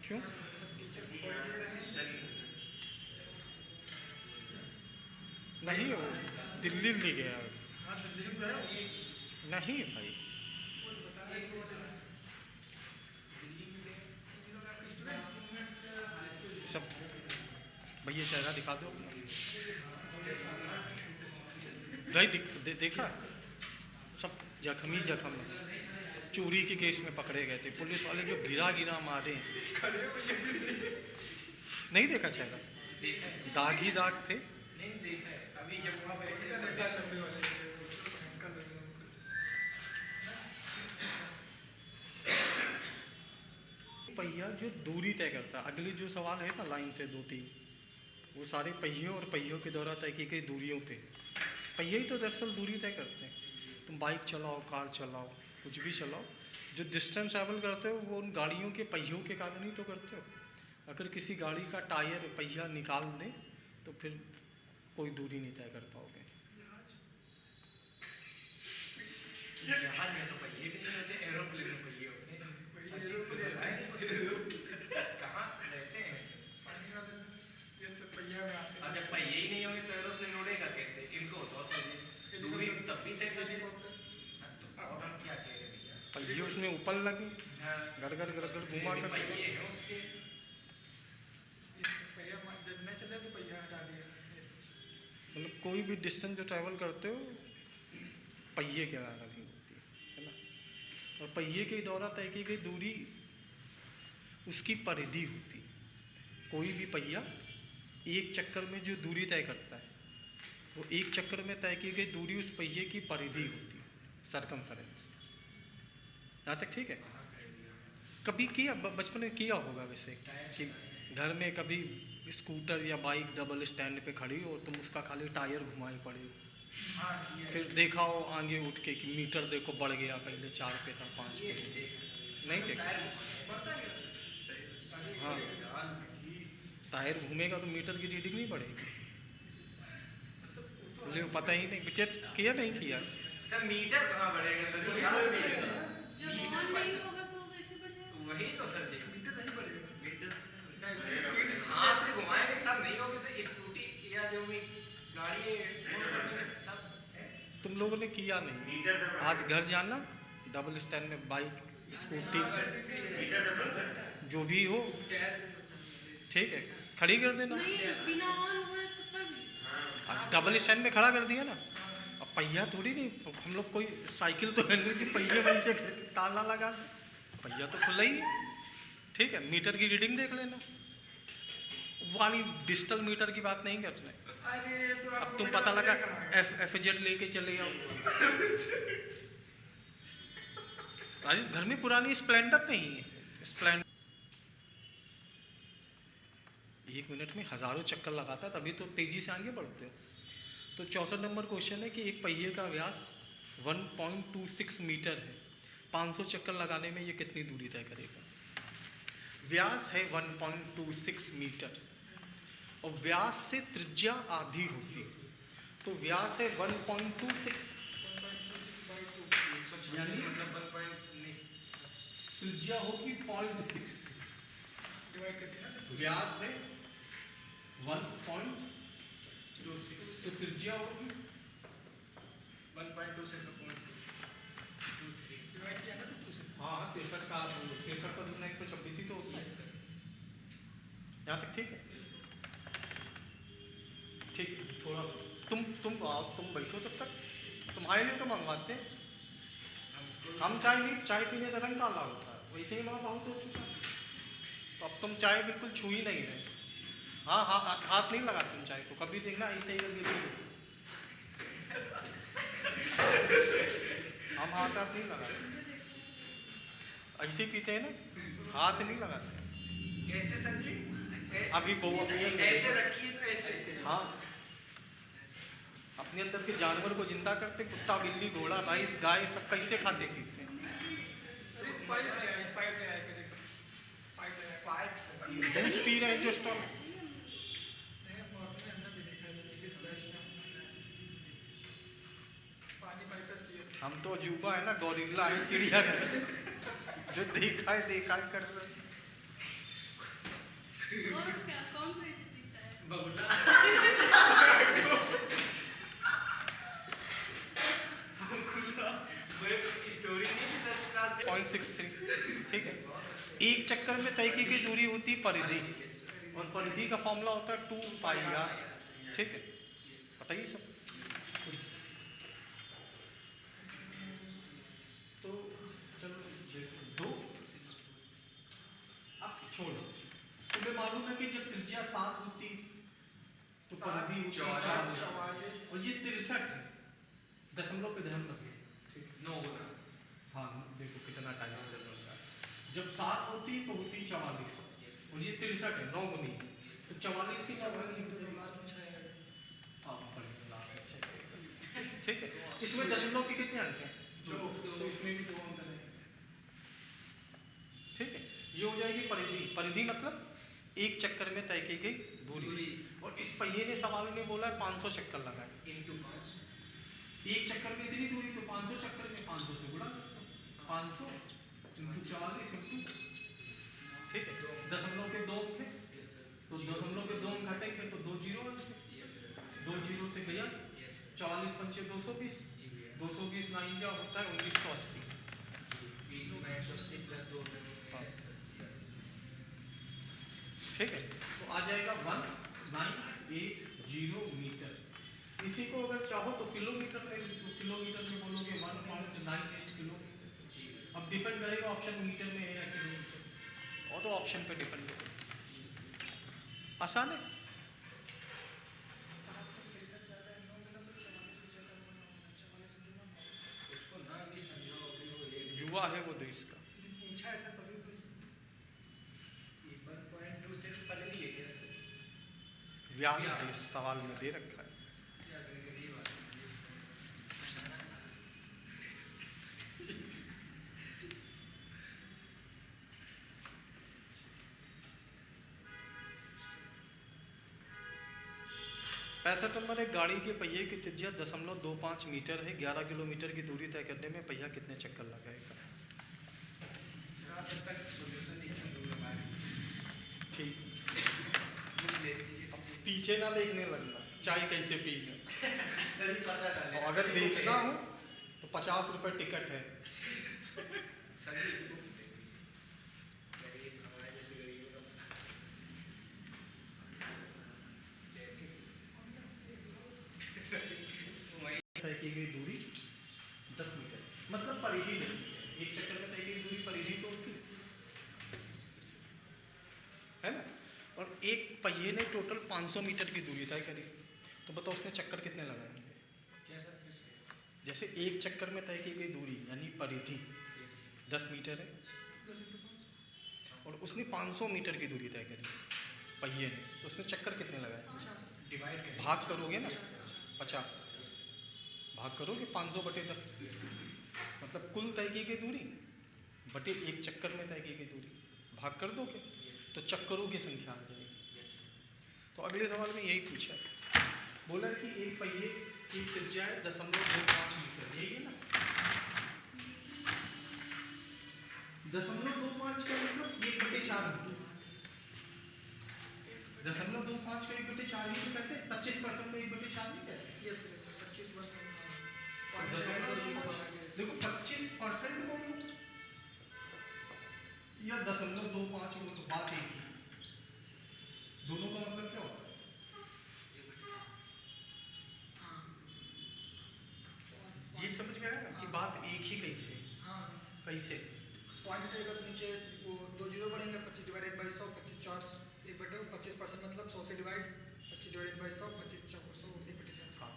क्यों? नहीं, वो दिल्ली ले गया। नहीं भाई, सब भैया चेहरा दिखा दो अपना। नहीं देखा, सब जख्मी जख्म है। चोरी के केस में पकड़े गए थे, पुलिस वाले जो गिरा गिरा मारे। नहीं देखा चेहरा? दाग ही दाग थे। नहीं देखा है, अभी जब वहाँ बैठे पहिया जो दूरी तय करता है, अगले जो सवाल है ना लाइन से 2-3, वो सारे पहियों और पहियों के द्वारा तय की गई दूरियों पे। पहिए ही तो दरअसल दूरी तय करते हैं। तुम बाइक चलाओ, कार चलाओ, कुछ भी चलाओ, जो डिस्टेंस ट्रैवल करते हो वो उन गाड़ियों के पहियों के कारण ही तो करते हो। अगर किसी गाड़ी का टायर पहिया निकाल दें तो फिर कोई दूरी नहीं तय कर पाओगे। जहाज में तो पहिए भी नहीं होते, एरोप्लेन में पहिए होते हैं। कहाँ रहते हैं ऐसे पहिया में आते हैं। जब पहिए ही नहीं होंगे तो एरोप्लेन उड़ेगा कैसे? इनको तो समझे दूरी तब भी तय करें। और हम क्या कह रहे भैया, पहिए उसमें ऊपर लगे, गड़गड़ गड़गड़ घुमा कर पहिए हैं उसके। मतलब कोई भी डिस्टेंस जो ट्रैवल करते हो पहिए के कारण ही होती है ना। और पहिए के द्वारा तय की गई दूरी उसकी परिधि होती है। कोई भी पहिया एक चक्कर में जो दूरी तय करता है वो एक चक्कर में तय की गई दूरी उस पहिए की परिधि होती है, सरकमफेरेंस। यहाँ तक ठीक है? कभी किया बचपन में किया होगा वैसे कि घर में कभी स्कूटर या बाइक डबल स्टैंड पे खड़ी हो और तुम उसका खाली टायर घुमाए पड़े हो, फिर देखा हो आगे उठ के कि मीटर देखो बढ़ गया, पहले 4 पे था 5 पे। नहीं देखा? हाँ, टायर घूमेगा तो मीटर की रीडिंग नहीं बढ़ेगी। मुझे पता ही नहीं, विकेट किया नहीं किया सर। मीटर कहाँ बढ़ेगा सर? वही तो सर जी, मीटर नहीं बढ़ेगा। मीटर हाथ से घुमाएंगे तब नहीं होगी सर। स्कूटी या जो भी गाड़ी है तब। तुम लोगों ने किया नहीं। आज घर जाना, डबल स्टैंड में बाइक स्कूटी जो भी हो, ठीक है, खड़ी कर देना। डबल स्टैंड में खड़ा कर दिया ना। अब पहिया थोड़ी नहीं, हम लोग कोई साइकिल तो है नहीं कि पहिए वहीं से ताला लगा, पहिया तो खुला ही है। ठीक है, मीटर की रीडिंग देख लेना। वाली डिजिटल मीटर की बात नहीं करते। अब तुम पता लगा एफजेड लेके चले जाओ। घर में पुरानी स्प्लेंडर नहीं है, स्प्लेंडर 1 मिनट में हजारों चक्कर लगाता है, तभी तो तेजी से आगे बढ़ते हो। तो 64 नंबर क्वेश्चन है कि एक पहिए का व्यास 1.26 मीटर है, 500 चक्कर लगाने में ये कितनी दूरी तय करेगा? व्यास है 1.26 मीटर और व्यास से त्रिज्या आधी होती है, तो व्यास है 1.26 यानी त्रिज्या होगी 0.6, व्यास है 1.26 तो त्रिज्या होगी 1.26 हाँ 63 का 126 ही तो होता है। यहाँ तक ठीक है? ठीक, थोड़ा तुम आओ, तुम बैठो तब तक, तुम्हारे लिए तो मंगवाते हैं हम। चाय पीने से रंग काला होता है, वैसे ही वहाँ बहुत हो चुका है। तो अब तुम चाय बिल्कुल छू ही नहीं रहे। हाँ, हाथ नहीं लगा तुम चाय को, कभी देखना ऐसे ही करके हम हाथ नहीं लगाते, ऐसे पीते हैं ना, हाथ नहीं लगाते। कैसे सर जी? अभी ऐसे रखिए तो ऐसे। हाँ, अपने अंदर के जानवर को जिंदा करते, कुत्ता बिल्ली घोड़ा भैंस गाय सब कैसे खाते पीते। दूध पी रहे हैं जो स्टॉल। हम तो अजूबा है ना, गौरिल्ला है चिड़ियाघर, जो देखा है कर रहे। कौन बेइज्जती है? बबुला स्टोरी नहीं थी 0.63, ठीक है। एक चक्कर में तय की गई दूरी होती है परिधि, और परिधि का फॉर्मूला होता है 2 पाई आर, ठीक है। बताइए सब। तो चलो दो, अब छोड़ो। तुम्हें मालूम है कि जब त्रिज्या 7 होती तो परिधि होती 44, और ये 63 है। दशमलव पे ध्यान रखिए, ठीक है। 9 गुना। हाँ देखो कितना टाइम है। जब 7 होती तो होती 44, और ये 63 है, 9 गुनी है। तो 44 की 44 ठीक है। इसमें दशमलव के कितने अंक हैं? 2, तो इसमें भी 2 अंक हैं, ठीक है। ये हो जाएगी परिधि। परिधि मतलब एक चक्कर में तय की गई दूरी। और इस पहिए ने सवाल में बोला है 500 चक्कर लगाए, इनटू 5 एक चक्कर में इतनी दूरी, तो 500 चक्कर में 500 से गुणा 500 इंटू 44 इंटू, ठीक है। दशमलव के 2 अंक है, तो दशमलव के 2 अंक घटेंगे तो 2 जीरो अंक है। 2 जीरो से गया 44 पंचे 220, 220 9 जा होता है 1980, ठीक है। तो आ जाएगा 1980 मीटर। इसी को अगर चाहो तो किलोमीटर में, किलोमीटर में बोलोगे 1.98 किलोमीटर। अब डिपेंड करेगा ऑप्शन मीटर में है या किलोमीटर, और तो ऑप्शन पे डिपेंड करेगा। आसान है। उसको ना भी समझाओ कि वो ये जुआ है वो देश का। पूछा ऐसा तभी तो 1.26 पहले भी लिखे सर। व्यास देश सवाल में दे रखा है। क्या करेंगे ये बात पैंसठ नंबर है। गाड़ी के पहिए की त्रिज्या 0.25 मीटर है। 11 किलोमीटर की दूरी तय करने में पहिया कितने चक्कर लगाएगा? जब तक सॉल्यूशन देखने दो लगाए ठीक, बुक ले लीजिए अब पीछे ना देखने लगना, चाय कैसे पीना। तभी पता चले। और अगर देखना हो तो 50 रुपए टिकट है। सभी गरीब हमारे जैसे गरीबों का तय की गई दूरी 10 मीटर, मतलब परिधि 10 मीटर। एक चक्कर में तय की गई दूरी परिधि तो होती है ना। और एक पहिए ने टोटल 500 मीटर की दूरी तय करी, तो बताओ उसने चक्कर कितने लगाएंगे? क्या सर फिर से जैसे एक चक्कर में तय की गई दूरी यानी परिधि 10 मीटर है, और उसने 500 मीटर की दूरी तय करी पहिए ने, तो उसने चक्कर कितने लगाए? डिवाइड करें भाग करोगे ना 50, भाग करोगे 500/10, मतलब कुल तय की गई दूरी बटे एक चक्कर में तय की गई दूरी, भाग कर दोगे तो चक्करों की संख्या आ जाएगी। तो अगले सवाल में यही पूछा है, बोला कि एक पहिए की त्रिज्या है 0.25 मीटर, यही है ना। 0.25 का मतलब 1/4 मीटर। 0.25 को 1/4 ही तो कहते हैं, 25% को 1/4 नहीं कहते। यस सर 25 बार देखो 25% बोलो या 0.25 बोलो, बात एक ही, दोनों का मतलब क्या होता है? ये समझ में आया ना कि बात एक ही कैसे हाँ कैसे। पॉइंट रहेगा तो नीचे वो 2 जीरो बढ़ेंगे, 25 डिवाइडेड बाई 100, 25 4 25% मतलब 100 से डिवाइड, 25 डिवाइडेड बाई 100, 25 100 1/4। हाँ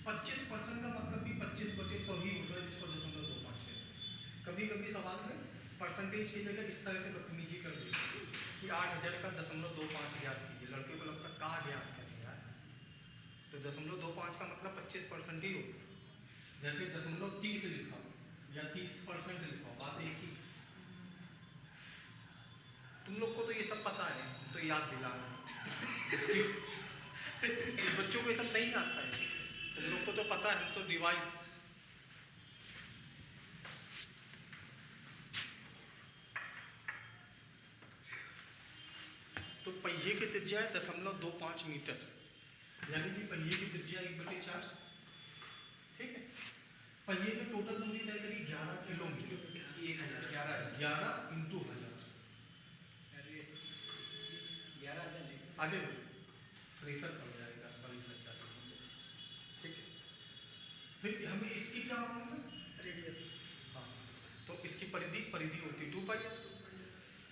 25% का मतलब भी 25/100 ही होता है, जिसको 0.25 है। कभी कभी सवाल में परसेंटेज की जगह इस तरह से बदतमीजी कर दी कि 8000 का 0.25 ज्ञात कीजिए, लड़के को लगता कहाँ ज्ञात करें यार, तो 0.25 का मतलब 25% ही होता है। जैसे 0.30 लिखा या 30% लिखा, बात एक ही। तुम लोग को तो ये सब पता है, तो याद दिला रहे हैं। बच्चों को ये सब नहीं आता है, तुम लोग को तो पता है, हम तो डिवाइस। तो पहिए पहिए की त्रिज्या है 0.25 मीटर, यानी कि पहिए की त्रिज्या 1/4। ठीक है, पहिए ने टोटल दूरी तय करी 11 किलोमीटर। 11 इंटू 1000। आगे बढ़ो, प्रेशर पड़ जाएगा, बल लग जाएगा। ठीक है, फिर हमें इसकी क्या मालूम है? रेडियस। हाँ, तो इसकी परिधि होती 2 पाई।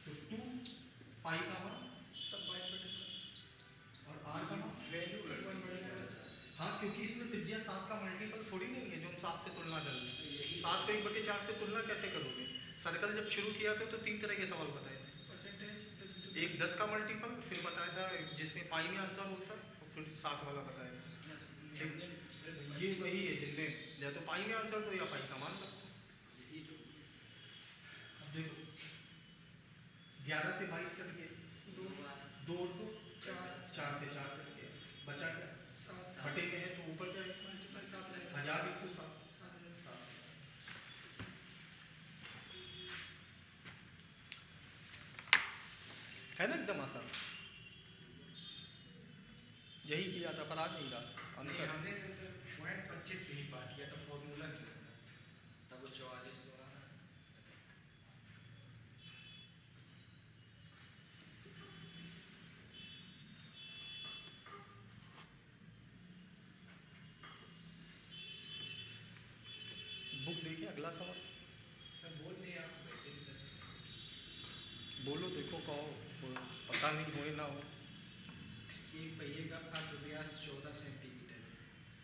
तो 2 पाई का मान सब 22/7 और आर का मान। हाँ, क्योंकि इसमें त्रिज्या 7 का मल्टीपल थोड़ी नहीं है जो हम 7 से तुलना कर लें। 7 को 1/4 से तुलना कैसे करोगे? सर्कल जब शुरू किया था तो 3 तरह के सवाल बताए थे। परसेंटेज एक 10 का मल्टीपल, फिर बताया था जिसमें पाई में आंसर होता है, और फिर 7 वाला बताया था। ठीक, ये वही है जिनमें या तो पाई में आंसर दो या पाई का मान रखो। अब देखो 11 से 22 कट गए, 2 और 2 4 से 4 कट गए, बचा क्या? 7 बटे में है तो ऊपर जाएगा, मल्टीप्लाई 7 लगेगा। 1000 इंटू 7। 7,000। है ना एकदम आसान। यही किया था पर आ नहीं रहा आंसर। हमने सिर्फ पॉइंट 25 से ही बात किया था, फॉर्मूला नहीं करना, तब वो 44 हो रहा है। बुक देखिए, अगला सवाल सर बोल दिए आप, वैसे ही करते हैं। बोलो, देखो कहो, पता नहीं हो ना हो। एक पहिए का अर्धव्यास 14 सेंटीमीटर,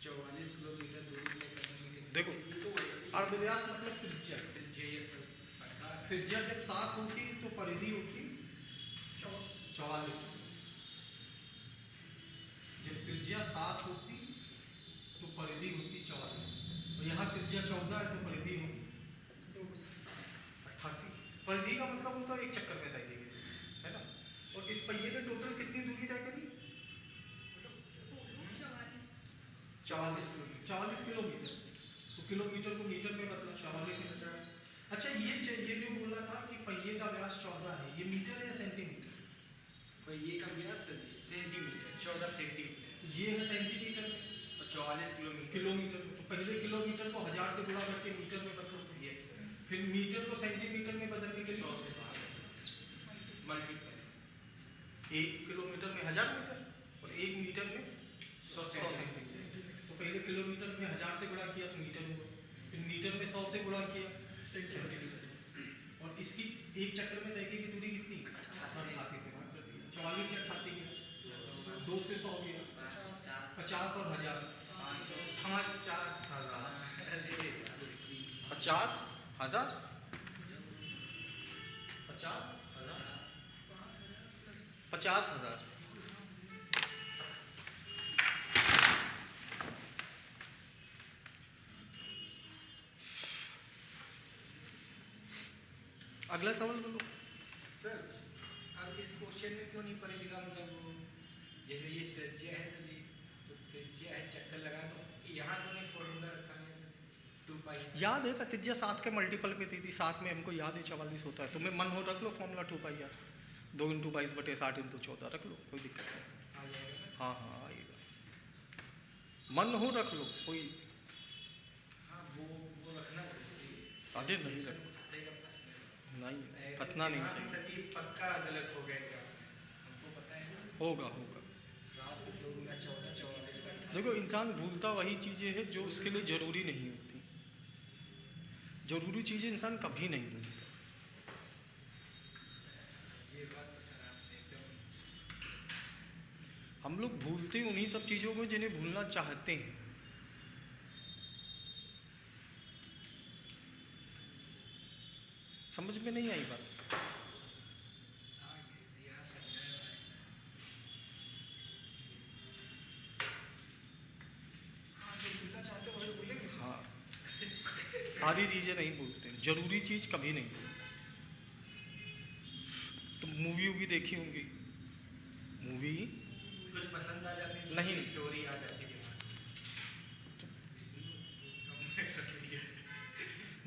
44 किलोमीटर दूरी तय करने में कितना? देखो, ये तो वैसे ही अर्धव्यास मतलब त्रिज्या। त्रिज्या, ये सब पता है। त्रिज्या जब 7 होती तो परिधि होती 44। जब त्रिज्या 7 होती तो परिधि होती 44, तो यहाँ त्रिज्या 14 है तो परिधि होगी 88। परिधि का मतलब होता है एक चक्कर में तय की गई, है ना। और इस पहिए ने टोटल कितनी दूरी तय करी? 44 किलोमीटर। तो किलोमीटर को मीटर में बदला, 44 में 50। अच्छा, ये जो बोला था कि पहिए का व्यास 14 है, ये मीटर है या सेंटीमीटर? पहिए का व्यास सेंटीमीटर, 14 सेंटीमीटर, तो ये है सेंटीमीटर में, और 44 किलोमीटर। किलोमीटर में। तो पहले किलोमीटर को 1000 से गुणा करके मीटर में बदलो, यस सर। फिर मीटर को सेंटीमीटर में बदलने के 100 लिए से भाग मल्टीप्लाई। 1 किलोमीटर में 1000 मीटर और 1 मीटर में 100 सेंटीमीटर। तो पहले किलोमीटर में 1000 से गुणा किया तो मीटर हुआ, फिर मीटर में 100 से गुणा किया सेंटीमीटर। और इसकी एक चक्कर में तय की दूरी कितनी? 88 से भाग कर दिया, 44 से 88 गया, 2 से 100 गया, 50 और 1000, 50,000, 50,000, 50,000, 50,000। अगला सवाल बोलो सर। अब इस क्वेश्चन में क्यों नहीं परिधि का मतलब वो, जैसे ये त्रिज्या है सर जी, तो त्रिज्या है, चक्कर लगा तो यहाँ तो नहीं फॉर्मूला रखा है सर, 2 पाई। याद है ना, त्रिज्या 7 के मल्टीपल पे थी 7 में, हमको याद है 44 होता है। तुम्हें मन हो रख लो फॉर्मूला 2 पाई यार, 2 × 22/60 × 14 रख लो, कोई दिक्कत नहीं। आ जाएगा ना? हाँ हाँ आएगा, मन हो रख लो, कोई हाँ, वो रखना पड़ेगा। अरे नहीं रख, हंसेगा प्रश्न। नहीं ऐसे कतना नहीं यहाँ भी चाहिए। सर ये पक्का गलत हो गया क्या? हमको पता है ना। होगा होगा। 7 से 2 × 14, 44 का 88। देखो, इंसान भूलता वही चीज़ें हैं जो उसके लिए ज़रूरी नहीं होती। ज़रूरी चीज़ें इंसान कभी नहीं भूलता। ये बात तो सर आपने एकदम। हम लोग भूलते उन्हीं सब चीज़ों को जिन्हें भूलना चाहते हैं। समझ में नहीं आई बात? हाँ, ये दिया समझाया भाई। हाँ, जो भूलना चाहते हो वही भूलेंगे। हाँ, सारी चीज़ें नहीं भूलते, जरूरी चीज़ कभी नहीं भूलते। तो मूवी वूवी देखी होंगी, मूवी कुछ पसंद आ जाती है, नहीं। स्टोरी आ जाती है।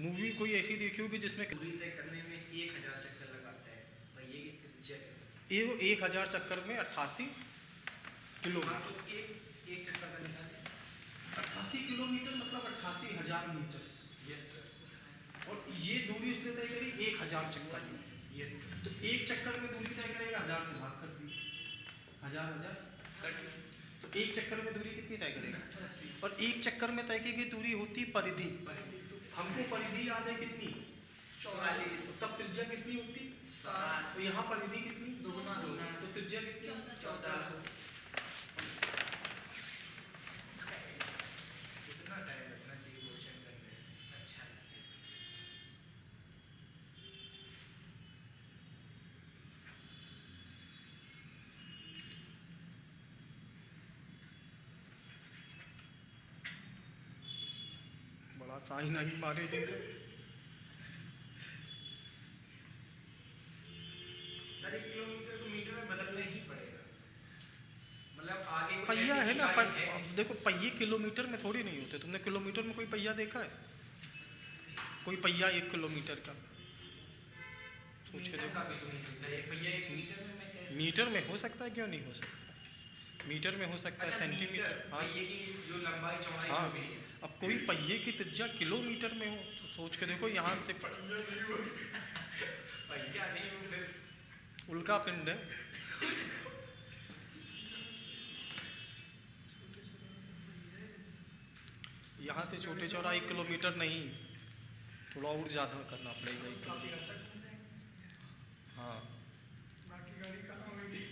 मूवी कोई ऐसी देखी होगी जिसमें दूरी तय करने में 1000 चक्कर लगाता है, पहिए की त्रिज्या कितनी? ये 1000 चक्कर में 88 किलोमीटर। हाँ, तो एक चक्कर का निकालिए। 88 किलोमीटर मतलब 88,000 मीटर। Yes sir. और ये दूरी उसने तय करी 1000 चक्कर में। Yes sir. तो एक चक्कर में दूरी तय करेगा 1000 से भाग कर दी, 1000 तो एक चक्कर में दूरी कितनी तय करेगा? 88। और एक चक्कर में तय की गई दूरी होती परिधि। हमको परिधि याद है कितनी? 44। तब त्रिज्या कितनी होती? 7। तो यहाँ परिधि कितनी? दुगुना। तो त्रिज्या कितनी? 14। कितना टाइम लगना चाहिए क्वेश्चन करने में? अच्छा लगता है। बड़ा साइन नहीं मारे दे रहे। सर 1 किलोमीटर को मीटर में बदलना ही पड़ेगा। मतलब आगे कुछ पहिया ऐसी है ना, इकाई है। अब देखो पहिए किलोमीटर में थोड़ी नहीं होते। तुमने किलोमीटर में कोई पहिया देखा है? कोई पहिया 1 किलोमीटर का सोच के मीटर देखो। का भी तो नहीं होता है। भैया 1 मीटर में मैं कैसे? मीटर में हो सकता है, क्यों नहीं हो सकता? मीटर में हो सकता है, अच्छा, सेंटीमीटर। मीटर, हाँ पहिए की जो लंबाई चौड़ाई हाँ। जो भी है। अब कोई पहिए की त्रिज्या किलोमीटर में हो तो सोच के देखो, यहाँ से पहिया नहीं हो फिर उल्का पिंड है। यहाँ से छोटे चौड़ा 1 किलोमीटर नहीं, थोड़ा और ज़्यादा करना पड़ेगा 1 काफी किलोमीटर। हद तक घूम जाएंगे। हाँ बाकी गाड़ी कहाँ होगी?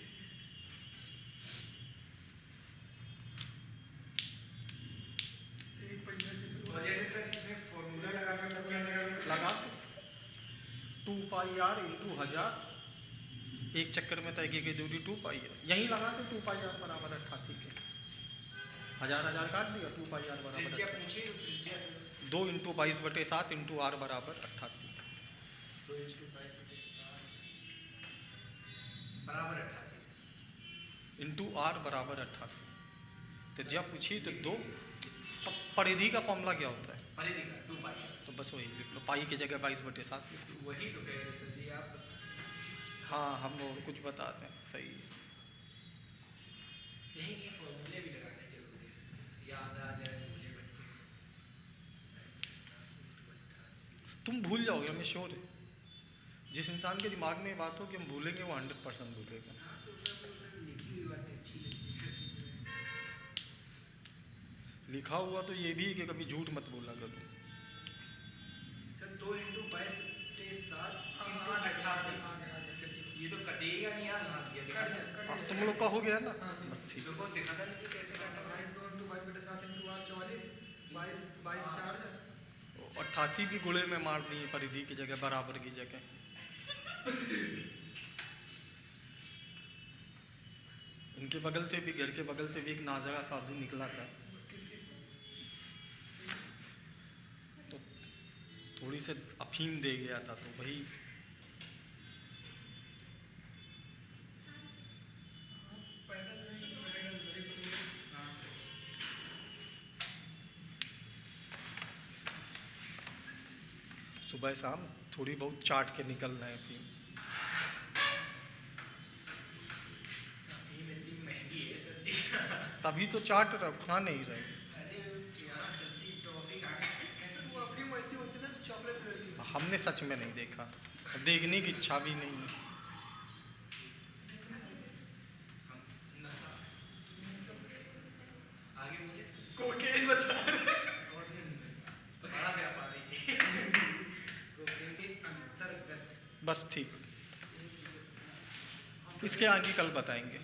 एक पहिया की और शुरुआत। जैसे सर इसमें फॉर्मूला लगाना तो क्या लगाएंगे? लगा 2πr इंटू 1000, एक चक्कर में तय की गई दूरी 2πr। यहीं लगा तो 2πr बराबर 88 के 1000 काट दिया, 2πr बराबर त्रिज्या 88। पूछिए तो त्रिज्या से 2 इंटू 22/7 इंटू r बराबर 88 2 इंटू 22/7 बराबर 88 से। इंटू r बराबर 88। त्रिज्या पूछी तो 2। अब परिधि का फॉर्मूला क्या होता है? परिधि का 2 पाई। तो बस वही लिख लो, पाई की जगह 22/7 लिख लो। वही तो कह रहे सर जी आप। हाँ हम और कुछ बताते हैं, सही है। कहीं के फॉर्मूले भी लगाने जरूरी है, याद आ जाए मुझे बैठ के। तुम भूल जाओगे, हमें श्योर है। जिस इंसान के दिमाग में ये बात हो कि हम भूलेंगे, वो 100% भूलेगा। हाँ तो सर लिखी हुई बातें अच्छी लगती है। लिखा हुआ तो ये भी है कि कभी झूठ मत बोलना कभी। सर 2 इंटू 22/7 हाँ, इंटू आगे, 88। आगे, आगे, फिर से। ये तो कटेगा नहीं यार। हाँ, ये कट दिखा जाए, कट अब जाए। तुम लोग का हो गया ना, हाँ, सही। बस ठीक। लोगों को दिखाता नहीं कि कैसे करना है। 2 इंटू 22/7 इंटू r 44, 22 4 88 भी गुणे में मार दिए परिधि की जगह, बराबर की जगह। इनके बगल से भी, घर के बगल से भी एक नाजरा साधु निकला था, किसकी? तो थोड़ी से अफीम दे गया था, तो वही पैदल जाएंगे तो पैदल very good। हाँ। सुबह शाम थोड़ी बहुत चाट के निकलना है अफीम। अफीम इतनी महंगी है सर जी। तभी तो चाट खा नहीं रहे। अरे यहाँ सच्ची टॉफी खाने सर, वो अफीम ऐसी होती है ना जो चॉकलेट कलर की होती हमने सच में नहीं देखा, देखने की इच्छा भी नहीं है। हम नशा आगे बोलिए। है। कोकेन बता। और बड़ा व्यापारी कोकेन के अंतर्गत। बस ठीक, इसके आगे कल बताएंगे।